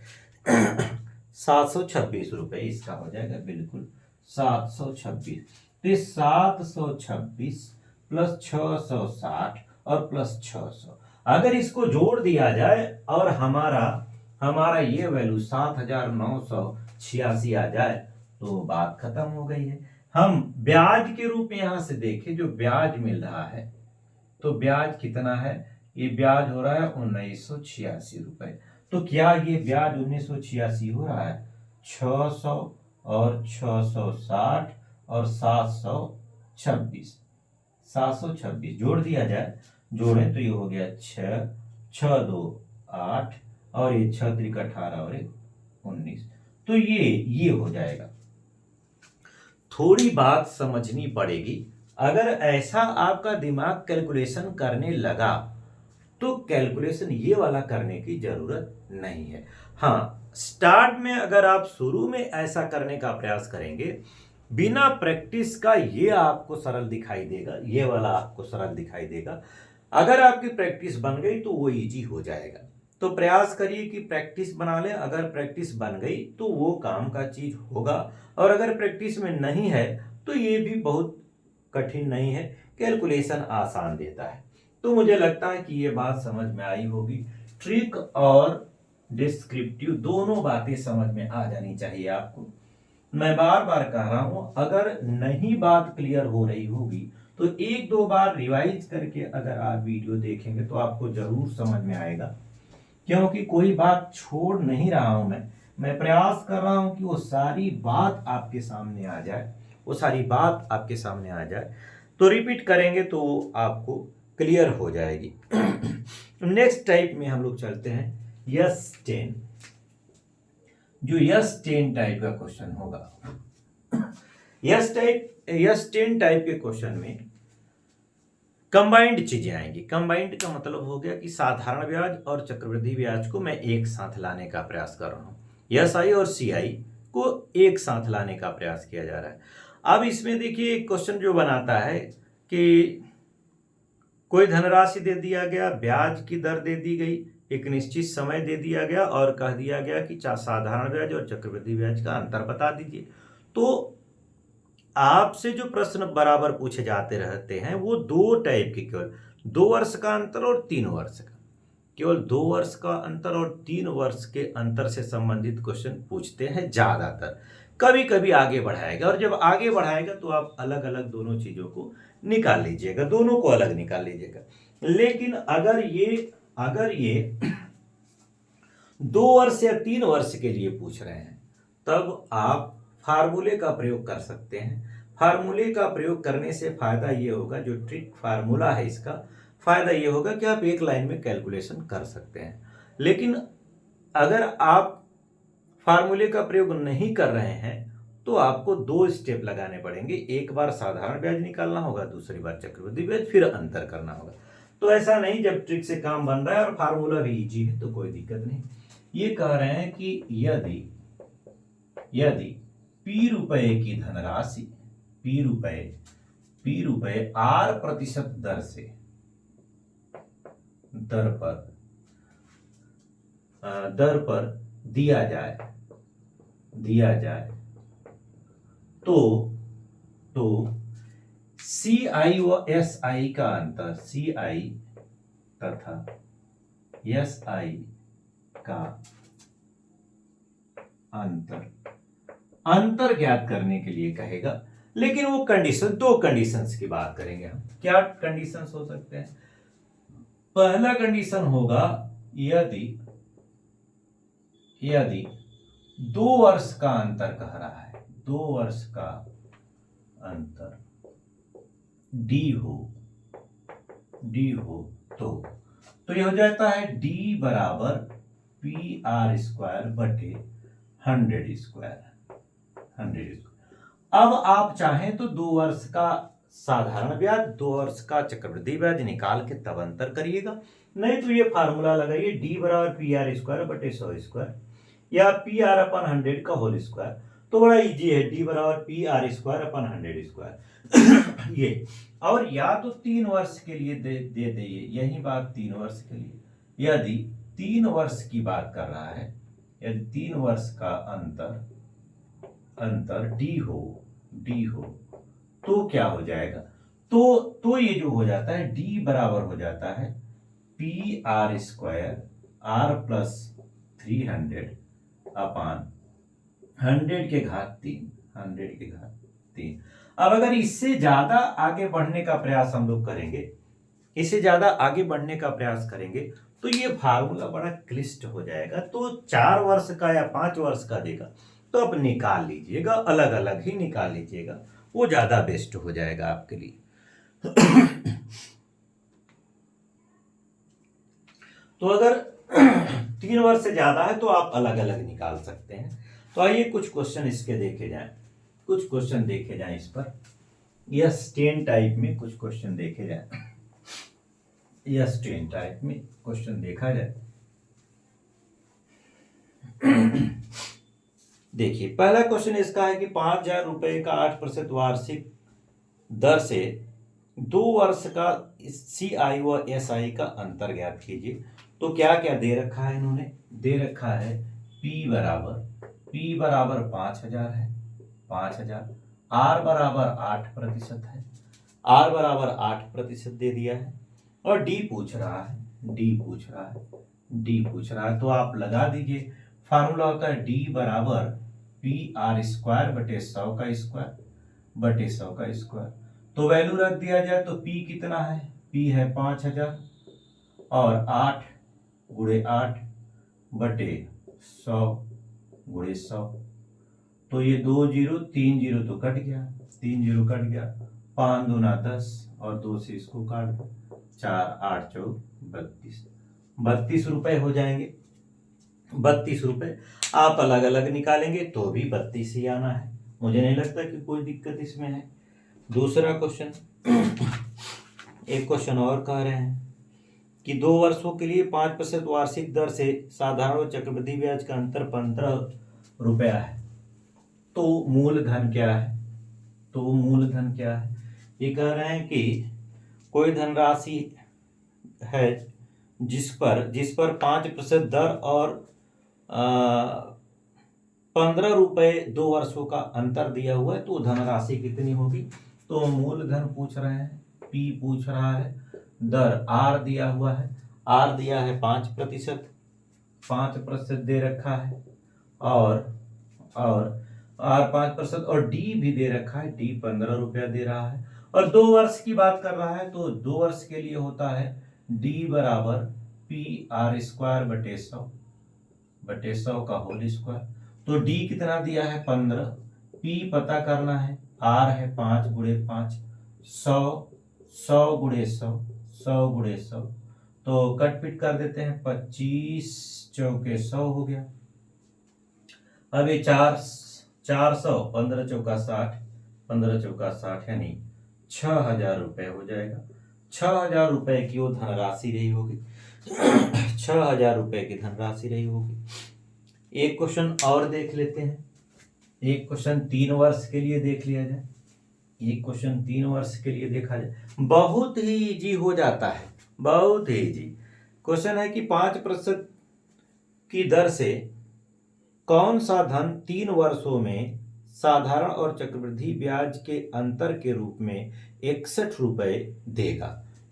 726 रुपये इसका हो जाएगा, बिल्कुल 726। तो ये 726 प्लस 660 और प्लस 600, अगर इसको जोड़ दिया जाए और हमारा हमारा ये वैल्यू 7986 आ जाए तो बात खत्म हो गई है। हम ब्याज के रूप में यहां से देखें, जो ब्याज मिल रहा है तो ब्याज कितना है, ये ब्याज हो रहा है 1986 रुपए। तो क्या ये ब्याज 1986 हो रहा है, 600 और 660 और 726, 726 जोड़ दिया जाए, जोड़े तो ये हो गया 6, 6 2 8 और ये 6 3 18 और 19, तो ये हो जाएगा। थोड़ी बात समझनी पड़ेगी, अगर ऐसा आपका दिमाग कैलकुलेशन करने लगा तो कैलकुलेशन ये वाला करने की जरूरत नहीं है। हाँ, स्टार्ट में अगर आप शुरू में ऐसा करने का प्रयास करेंगे बिना प्रैक्टिस का, ये आपको सरल दिखाई देगा, ये वाला आपको सरल दिखाई देगा। अगर आपकी प्रैक्टिस बन गई तो वो इजी हो जाएगा। तो प्रयास करिए कि प्रैक्टिस बना लें, अगर प्रैक्टिस बन गई तो वो काम का चीज होगा, और अगर प्रैक्टिस में नहीं है तो ये भी बहुत कठिन नहीं है, कैलकुलेशन आसान देता है। तो मुझे लगता है कि ये बात समझ में आई होगी। ट्रिक और डिस्क्रिप्टिव दोनों बातें समझ में आ जानी चाहिए आपको। मैं बार बार कह रहा हूं, अगर नहीं बात क्लियर हो रही होगी तो एक दो बार रिवाइज करके अगर आप वीडियो देखेंगे तो आपको जरूर समझ में आएगा, क्योंकि कोई बात छोड़ नहीं रहा हूं मैं प्रयास कर रहा हूं कि वो सारी बात आपके सामने आ जाए, वो सारी बात आपके सामने आ जाए। तो रिपीट करेंगे तो आपको क्लियर हो जाएगी। नेक्स्ट टाइप में हम लोग चलते हैं यस 10, जो यस 10 टाइप का क्वेश्चन होगा। यस 10 टाइप के क्वेश्चन में कंबाइंड चीजें आएंगी। कंबाइंड का मतलब हो गया कि साधारण ब्याज और चक्रवृद्धि ब्याज को मैं एक साथ लाने का प्रयास कर रहा हूं। यस आई और सी आई को एक साथ लाने का प्रयास किया जा रहा है। अब इसमें देखिए एक क्वेश्चन जो बनाता है कि कोई धनराशि दे दिया गया, ब्याज की दर दे दी गई, एक निश्चित समय दे दिया गया और कह दिया गया कि साधारण ब्याज और चक्रवृद्धि ब्याज का अंतर बता दीजिए। तो आपसे जो प्रश्न बराबर पूछे जाते रहते हैं वो दो टाइप के, केवल 2 वर्ष का अंतर और 3 वर्ष का, केवल 2 वर्ष का अंतर और 3 वर्ष के अंतर से संबंधित क्वेश्चन पूछते हैं ज्यादातर। कभी कभी आगे बढ़ाएगा, और जब आगे बढ़ाएगा तो आप अलग अलग दोनों चीजों को निकाल लीजिएगा, दोनों को अलग निकाल लीजिएगा। लेकिन अगर ये 2 वर्ष या 3 वर्ष के लिए पूछ रहे हैं तब आप फार्मूले का प्रयोग कर सकते हैं। फार्मूले का प्रयोग करने से फायदा ये होगा, जो ट्रिक फार्मूला है इसका फायदा ये होगा कि आप एक लाइन में कैलकुलेशन कर सकते हैं। लेकिन अगर आप फार्मूले का प्रयोग नहीं कर रहे हैं तो आपको 2 स्टेप लगाने पड़ेंगे, एक बार साधारण ब्याज निकालना होगा, दूसरी बार चक्रवृद्धि ब्याज, फिर अंतर करना होगा। तो ऐसा नहीं, जब ट्रिक से काम बन रहा है और फार्मूला भी इजी है तो कोई दिक्कत नहीं। ये कह रहे हैं कि यदि P रुपए की धनराशि P रुपए R% दर पर दिया जाए तो CI व SI का अंतर, CI तथा SI का अंतर ज्ञात करने के लिए कहेगा। लेकिन वो कंडीशन, 2 कंडीशंस की बात करेंगे हम। क्या कंडीशंस हो सकते हैं? पहला कंडीशन होगा यदि 2 वर्ष का अंतर कह रहा है, 2 वर्ष का अंतर D हो तो ये हो जाता है D बराबर PR² बटे 100²। अब आप चाहें तो 2 वर्ष का साधारण ब्याज, 2 वर्ष का चक्रवृद्धि ब्याज निकाल के तब अंतर करिएगा, नहीं तो ये फार्मूला लगाइए D बराबर PR² बटे 100² या PR/100 का होल स्क्वायर। तो बड़ा इजी है, D बराबर PR²/100²। ये, और या तो 3 वर्ष के लिए दे दीजिए, यही बात 3 वर्ष के लिए, यदि 3 वर्ष की बात कर रहा है, यदि 3 वर्ष का अंतर डी हो तो क्या हो जाएगा? तो ये जो हो जाता है डी बराबर हो जाता है P R square R plus 300 upon 100 के घात 3। अब अगर इससे ज्यादा आगे बढ़ने का प्रयास हम लोग करेंगे, इससे ज्यादा आगे बढ़ने का प्रयास करेंगे तो ये फार्मूला बड़ा क्लिष्ट हो जाएगा। तो 4 वर्ष का या 5 वर्ष का देगा तो आप निकाल लीजिएगा, अलग अलग ही निकाल लीजिएगा, वो ज्यादा बेस्ट हो जाएगा आपके लिए। तो अगर 3 वर्ष से ज्यादा है तो आप अलग अलग निकाल सकते हैं। तो आइए कुछ क्वेश्चन इसके देखे जाएं, कुछ क्वेश्चन देखे जाएं इस पर। यस 10 टाइप में कुछ क्वेश्चन देखे जाएं, यस 10 टाइप में क्वेश्चन देखा जाए। देखिए पहला क्वेश्चन इसका है कि 5,000 रुपए का 8% वार्षिक दर से 2 वर्ष का CI व SI का अंतर ज्ञात कीजिए। तो क्या क्या दे रखा है इन्होंने? दे रखा है P बराबर 5,000 है, 5,000। R बराबर 8% है, R बराबर 8% दे दिया है। और D पूछ रहा है, तो आप लगा दीजिए। फार्मूला होता है D बराबर PR स्क्वायर बटे 100 का स्क्वायर। तो वैल्यू रख दिया जाए तो P कितना है? P है 5,000 और 8 गुणे 8 बटे 100 गुणे 100। तो ये 2 0 3 0 तो कट गया, 3 0 कट गया, 5 दूना 10 और 2 से इसको काट दो, 4 8 4 32 रुपए हो जाएंगे। 32 रुपए आप अलग अलग निकालेंगे तो भी 32 ही आना है, मुझे नहीं लगता कि कोई दिक्कत इसमें है। दूसरा क्वेश्चन, एक क्वेश्चन और कह रहे हैं कि 2 वर्षों के लिए 5% वार्षिक दर से साधारण और चक्रवृद्धि ब्याज का अंतर 15 रुपया है। तो मूलधन क्या है? ये कह रहे हैं कि कोई धनराशि है जिस पर 5% दर और 15 रुपए 2 वर्षों का अंतर दिया हुआ है, तो धनराशि कितनी होगी? तो मूलधन पूछ रहे हैं, P पूछ रहा है, दर R दिया हुआ है, R दिया है 5% दे रखा है, और R 5% और D भी दे रखा है, D 15 रुपया दे रहा है। और 2 वर्ष की बात कर रहा है तो 2 वर्ष के लिए होता है D बराबर PR स्क्वायर बटे 100 का होल स्क्वायर। तो D कितना दिया है? 15। P पता करना है, R है 5 गुणे 5, 100 गुणे 100 तो कट पिट कर देते हैं, 25 चौके 100 हो गया। अब ये 400 15 चौका 60 यानी 6,000 रुपए हो जाएगा। 6,000 रुपए की वो धनराशि रही होगी। 6,000 रुपए की धनराशि रही होगी। एक क्वेश्चन और देख लेते हैं, एक क्वेश्चन 3 वर्ष के लिए देख लिया जाए, एक क्वेश्चन 3 वर्ष के लिए देखा जाए। बहुत ही इजी हो जाता है, बहुत ही इजी क्वेश्चन है कि 5% की दर से कौन सा धन 3 वर्षों में साधारण और चक्रवृद्धि ब्याज के अंतर के रूप में 61 रुपए देगा।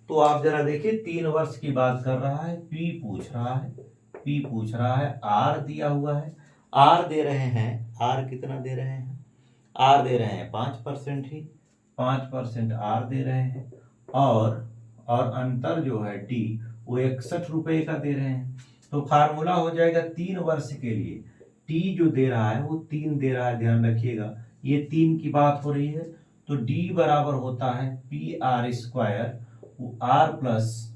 तो आप जरा देखिए, 3 वर्ष की बात कर रहा है, P पूछ रहा है, R दिया हुआ है, R दे रहे हैं, R कितना दे रहे हैं? R दे रहे हैं 5% ही, 5% R दे रहे हैं, और अंतर जो है D वो 61 रुपए का दे रहे हैं। तो फार्मूला हो जाएगा 3 वर्ष के लिए T जो दे रहा है वो 3 दे रहा है, ध्यान रखिएगा, ये 3 की बात हो रही है। तो D बराबर होता है PR स्क्वायर R प्लस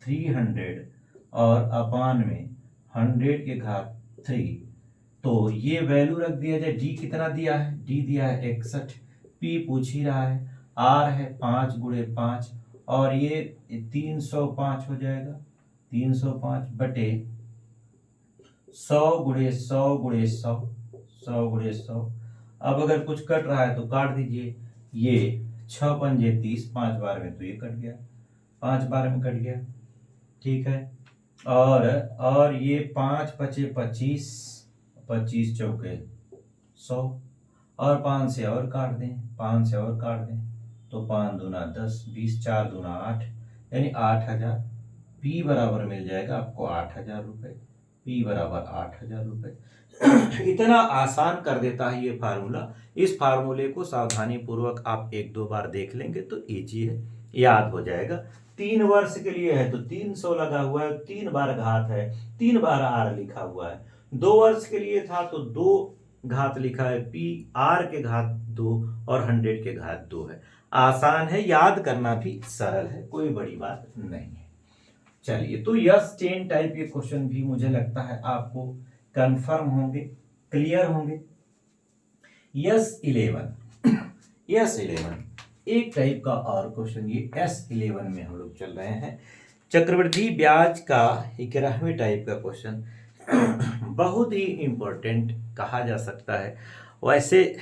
300 और अपान में 100 के घात 3। तो ये वैल्यू रख दिया जाए। D कितना दिया है? D दिया है 61, P पूछ ही रहा है, R है 5 गुणे 5 और ये 305 हो जाएगा, 305 बटे 100 गुणे 100। अब अगर कुछ कट रहा है तो काट दीजिए, ये 6 पंजे 30, 5 बार में तो ये कट गया, 5 बार में कट गया, ठीक है। और ये 5 पचे 25, 25 चौके 100, और 5 से और काट दें, 5 से और काट दें तो 5 दूना 10, 20, 4 दूना 8, यानी 8,000। पी बराबर मिल जाएगा आपको 8,000 रुपये। पी बराबर 8,000 रुपये। इतना आसान कर देता है ये फार्मूला। इस फार्मूले को सावधानी पूर्वक आप 1-2 बार देख लेंगे तो इजी है, याद हो जाएगा। 3 वर्ष के लिए है तो 300 लगा हुआ है, 3 बार घात है, 3 बार आर लिखा हुआ है। 2 वर्ष के लिए था तो 2 घात लिखा है, पी आर के घात 2 और 100 के घात 2 है। आसान है, याद करना भी सरल है, कोई बड़ी बात नहीं है। चलिए, तो यस 10 टाइप के क्वेश्चन भी मुझे लगता है आपको कंफर्म होंगे, क्लियर होंगे। यस 11 यस 11 एक टाइप का और क्वेश्चन, ये S11 में हम लोग चल रहे हैं। चक्रवृद्धि ब्याज का 11वें टाइप का क्वेश्चन बहुत ही इंपॉर्टेंट कहा जा सकता है। वैसे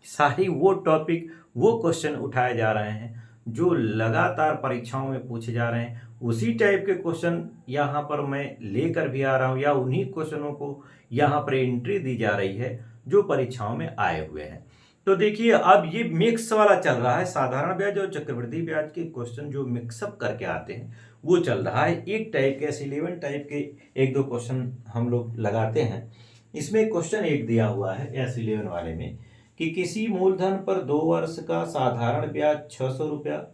सारी वो टॉपिक, वो क्वेश्चन उठाए जा रहे हैं जो लगातार परीक्षाओं में पूछे जा रहे हैं। उसी टाइप के क्वेश्चन यहाँ पर मैं लेकर भी आ रहा हूँ, या उन्हीं क्वेश्चनों को यहाँ पर एंट्री दी जा रही है जो परीक्षाओं में आए हुए हैं। तो देखिए, अब ये मिक्स वाला चल रहा है, साधारण ब्याज और चक्रवृद्धि ब्याज के क्वेश्चन जो मिक्सअप करके आते हैं वो चल रहा है। एक टाइप के S11 टाइप के 1-2 क्वेश्चन हम लोग लगाते हैं। इसमें क्वेश्चन एक दिया हुआ है S11 वाले में कि किसी मूलधन पर 2 वर्ष का साधारण ब्याज 600 रुपया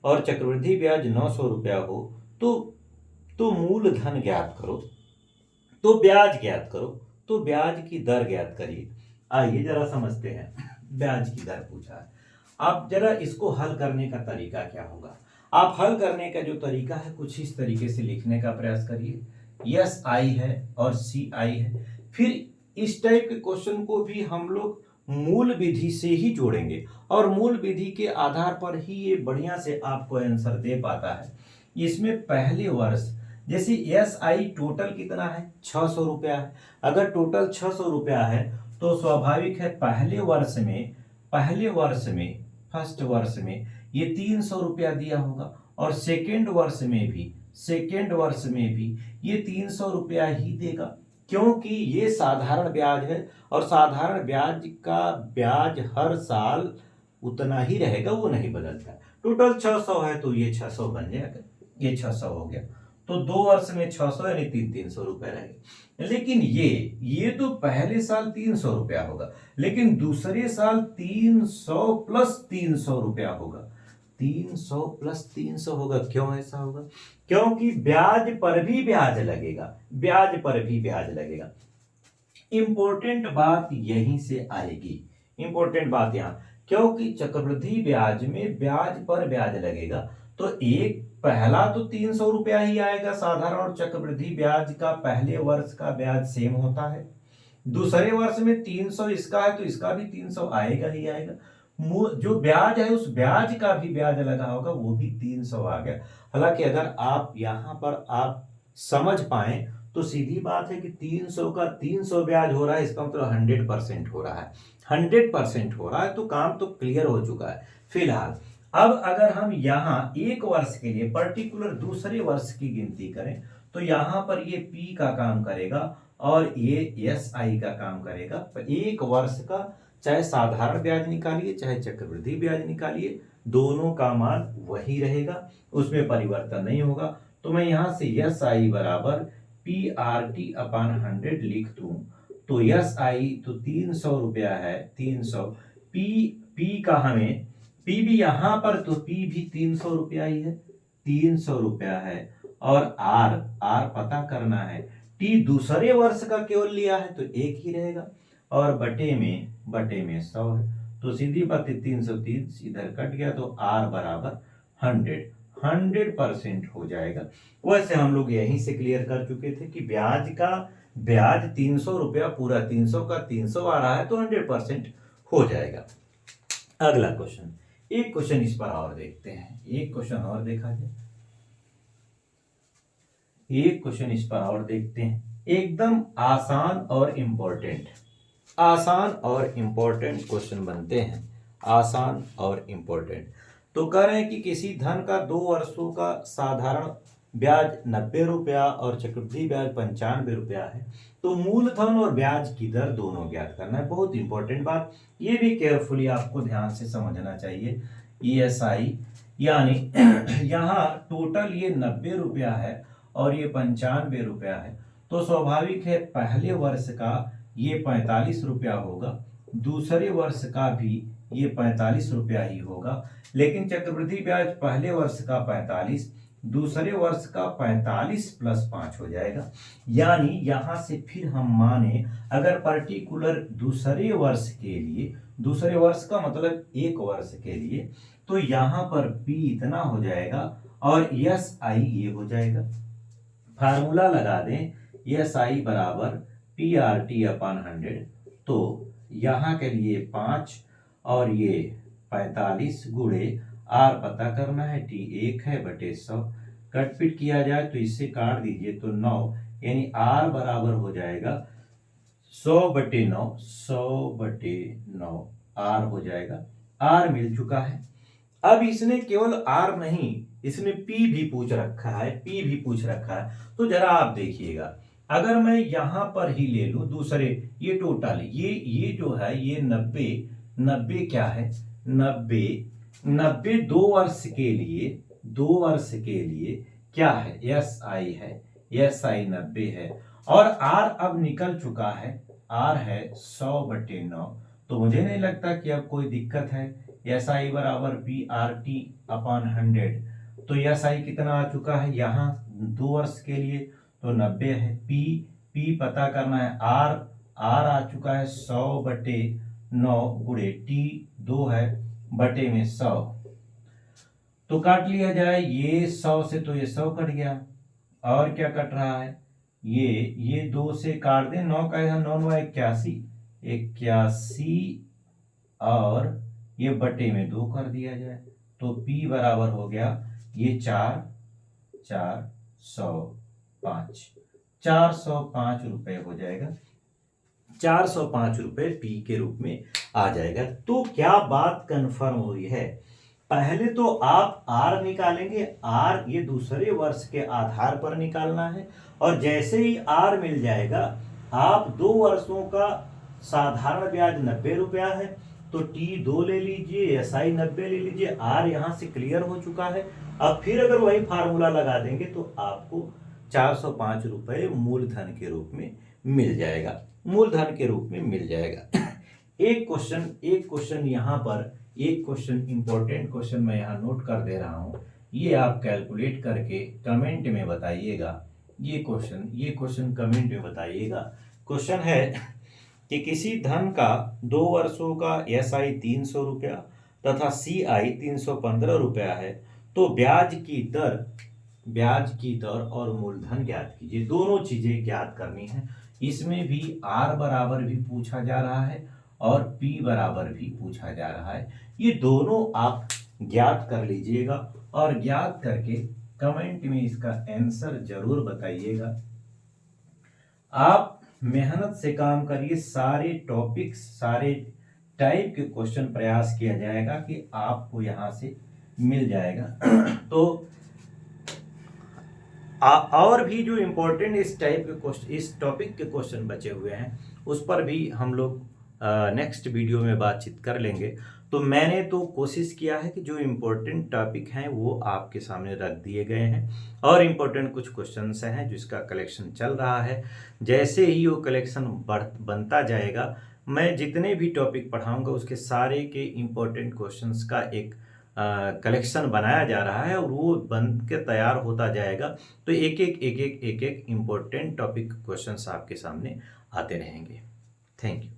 और चक्रवृद्धि ब्याज 900 रुपया हो तो मूलधन ज्ञात करो, तो ब्याज ज्ञात करो, तो ब्याज की दर ज्ञात करिए। आइए जरा समझते हैं, ब्याज की दर पूछा है। आप जरा इसको हल करने का तरीका क्या होगा। आप हल करने का जो तरीका है कुछ इस तरीके से लिखने का प्रयास करिए। यस आई है और सी आई है। फिर इस टाइप के क्वेश्चन को भी हम लोग मूल विधि से ही जोड़ेंगे और मूल विधि के आधार पर ही ये बढ़िया से आपको आंसर दे पाता है। इसमें पहले वर्ष, जैसे एस आई टोटल कितना है 600 रुपया है। अगर टोटल 600 रुपया है तो स्वाभाविक है पहले वर्ष में फर्स्ट वर्ष में ये 300 रुपया दिया होगा, और सेकेंड वर्ष में भी ये 300 रुपया ही देगा, क्योंकि ये साधारण ब्याज है और साधारण ब्याज का ब्याज हर साल उतना ही रहेगा, वो नहीं बदलता। टोटल 600 है तो ये 600 बन जाएगा, ये 600 हो गया। तो 2 वर्ष में 600 यानी 300 रुपए रहेंगे। लेकिन ये तो पहले साल 300 रुपया होगा, लेकिन दूसरे साल 300 प्लस 300 रुपया होगा। 300 प्लस 300 होगा। क्यों ऐसा होगा? क्योंकि ब्याज पर भी ब्याज लगेगा। इंपॉर्टेंट बात यहीं से आएगी, इंपॉर्टेंट बात यहाँ, क्योंकि चक्रवृद्धि ब्याज में ब्याज पर ब्याज लगेगा तो एक पहला तो 300 रुपया ही आएगा। साधारण और चक्रवृद्धि ब्याज का पहले वर्ष का ब्याज सेम होता है। दूसरे वर्ष में 300 इसका है तो इसका भी 300 आएगा ही आएगा। जो ब्याज है उस ब्याज का भी ब्याज लगा होगा, वो भी 300 आ गया। हालांकि अगर आप यहाँ पर आप समझ पाए तो सीधी बात है कि 300 का 300 ब्याज हो रहा है, इसका मतलब 100% हो रहा है। 100% हो रहा है तो काम तो क्लियर हो चुका है फिलहाल। अब अगर हम यहाँ एक वर्ष के लिए पर्टिकुलर दूसरे वर्ष की गिनती करें तो यहाँ पर ये P का काम करेगा और ये SI का काम करेगा। एक वर्ष का चाहे साधारण ब्याज निकालिए चाहे चक्रवृद्धि ब्याज निकालिए, दोनों का मान वही रहेगा, उसमें परिवर्तन नहीं होगा। तो मैं यहाँ से SI बराबर PRT/100 लिख दूं तो SI तो 300 रुपया है, 300। P का हमें P भी यहाँ पर तो P भी 300 रुपया ही है, 300 रुपया है। और R पता करना है। T दूसरे वर्ष का केवल लिया है तो एक ही रहेगा, और बटे में 100 है तो सीधी बात 330 इधर कट गया तो R बराबर 100% हो जाएगा। वैसे हम लोग यहीं से क्लियर कर चुके थे कि ब्याज 300 रुपया पूरा 300 का 300 आ रहा है तो 100% हो जाएगा। अगला क्वेश्चन, एक क्वेश्चन इस पर और देखते हैं, एक क्वेश्चन और देखा जाए, एक क्वेश्चन इस पर और देखते हैं, एकदम आसान और इंपॉर्टेंट क्वेश्चन बनते हैं, आसान और इंपॉर्टेंट। तो कह रहे हैं कि किसी धन का 2 वर्षों का साधारण ब्याज 90 रुपया और चक्रवृद्धि ब्याज 95 रुपया है, तो मूलधन और ब्याज की दर दोनों ज्ञात करना है। बहुत इंपॉर्टेंट बात, ये भी केयरफुली आपको ध्यान से समझना चाहिए। ESI यानी यहाँ टोटल ये 90 रुपया है और ये 95 रुपया है, तो स्वाभाविक है पहले वर्ष का ये 45 रुपया होगा, दूसरे वर्ष का भी ये 45 रुपया ही होगा। लेकिन चक्रवृद्धि ब्याज पहले वर्ष का 45, दूसरे वर्ष का 45 प्लस 5 हो जाएगा। यानी यहां से फिर हम माने अगर पर्टिकुलर दूसरे वर्ष के लिए, दूसरे वर्ष का मतलब एक वर्ष के लिए, तो यहां पर P इतना हो जाएगा और SI ये हो जाएगा। फार्मूला लगा दें, SI बराबर PRT/100, तो यहाँ के लिए 5 और ये 45 गुणे R पता करना है, T 1 है बटे 100, कटपिट किया जाए तो इससे काट दीजिए तो 9, यानी R बराबर हो जाएगा 100 बटे 9, 100 बटे 9 R हो जाएगा। R मिल चुका है। अब इसने केवल R नहीं, इसने P भी पूछ रखा है, P भी पूछ रखा है। तो जरा आप देखिएगा, अगर मैं यहां पर ही ले लूं दूसरे, ये टोटल ये जो है ये 90 क्या है, 90 2 वर्ष के लिए, 2 वर्ष के लिए क्या है, SI है, SI 90 है और R अब निकल चुका है, R है 100 बटे 9, तो मुझे नहीं लगता कि अब कोई दिक्कत है। SI बराबर PRT/100, तो SI कितना आ चुका है यहाँ 2 वर्ष के लिए, तो 90 है। P पता करना है, R आ चुका है 100 बटे 9 गुणे T 2 है बटे में 100, तो काट लिया जाए, ये 100 से तो ये 100 कट गया, और क्या कट रहा है, ये 2 से काट दें, 9 का यहाँ 9 81 और ये बटे में 2 कर दिया जाए, तो P बराबर हो गया ये 405 रुपए हो जाएगा, 405 रुपए P के रूप में आ जाएगा। तो क्या बात कंफर्म हुई है, पहले तो आप R निकालेंगे, R ये दूसरे वर्ष के आधार पर निकालना है, और जैसे ही R मिल जाएगा, आप 2 वर्षों का साधारण ब्याज 90 रुपया है, तो T 2 ले लीजिए, SI 90 ले लीजिए, R यहाँ से क्लियर हो चुका है। अब फिर अगर वही फार्मूला लगा देंगे तो आपको 405 रुपए मूलधन के रूप में मिल जाएगा, मूलधन के रूप में मिल जाएगा। एक क्वेश्चन यहाँ पर, एक क्वेश्चन इंपॉर्टेंट क्वेश्चन मैं यहाँ नोट कर दे रहा हूँ, ये आप कैलकुलेट करके कमेंट में बताइएगा। ये क्वेश्चन कमेंट में बताइएगा। क्वेश्चन है कि किसी धन का 2 वर्षों का SI 300 रुपया तथा CI 315 रुपया है, तो ब्याज की दर और मूलधन ज्ञात कीजिए। दोनों चीजें ज्ञात करनी है। इसमें भी R बराबर भी पूछा जा रहा है और P बराबर भी पूछा जा रहा है। ये दोनों आप ज्ञात कर लीजिएगा और ज्ञात करके कमेंट में इसका आंसर जरूर बताइएगा। आप मेहनत से काम करिए, सारे टॉपिक्स, सारे टाइप के क्वेश्चन प्रयास किया जाएगा कि आपको यहां से मिल जाएगा। तो और भी जो इम्पोर्टेंट इस टाइप के क्वेश्चन, इस टॉपिक के क्वेश्चन बचे हुए हैं, उस पर भी हम लोग नेक्स्ट वीडियो में बातचीत कर लेंगे। तो मैंने तो कोशिश किया है कि जो इम्पोर्टेंट टॉपिक हैं वो आपके सामने रख दिए गए हैं, और इम्पोर्टेंट कुछ क्वेश्चंस हैं जिसका कलेक्शन चल रहा है। जैसे ही वो कलेक्शन बनता जाएगा, मैं जितने भी टॉपिक पढ़ाऊंगा उसके सारे के इम्पोर्टेंट क्वेश्चंस का एक कलेक्शन बनाया जा रहा है, और वो बन के तैयार होता जाएगा। तो एक एक इम्पोर्टेंट टॉपिक क्वेश्चंस आपके सामने आते रहेंगे। Thank you.